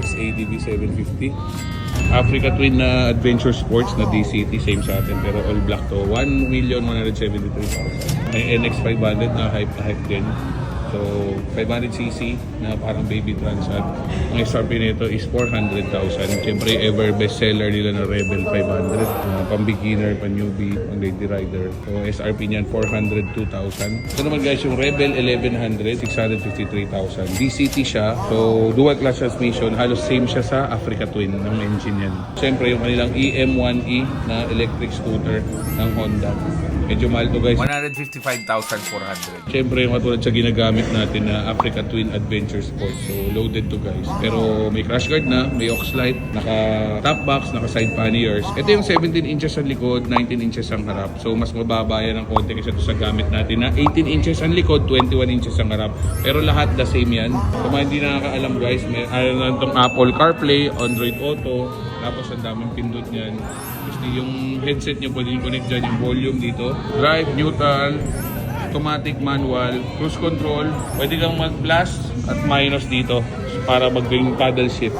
NSX ADV 750. Africa Twin na Adventure Sports na DCT, same sa atin pero all black to. 1,173,000. May NX 500 na hype din. So 500cc na parang baby Transat. Ang SRP nito is 400,000. Siyempre ever bestseller nila na Rebel 500. Pang beginner, pang newbie, pang lady rider. So SRP niyan 402,000. Ito naman guys yung Rebel 1100, 653,000. DCT siya. So dual class transmission, halos same siya sa Africa Twin ng engine yan. Siyempre yung kanilang EM1E na electric scooter ng Honda. Medyo mahal to guys. 155,400. Siyempre yung katulad sa ginagamit natin na Africa Twin Adventure Sport. So loaded to guys. Pero may crash guard na, may aux light, naka top box, naka side panniers. Ito yung 17 inches ang likod, 19 inches ang harap. So mas mababa yan ng konti kasi ito sa gamit natin na 18 inches ang likod, 21 inches ang harap. Pero lahat the same yan. Kung mga hindi nakakaalam guys, may itong Apple CarPlay, Android Auto, tapos ang daming pindot niyan. Kasi yung headset nyo pwede nyo connect dyan, yung volume dito. Drive, neutral, automatic, manual, cruise control. Pwede kang mag-plus at minus dito para mag-paddle shift.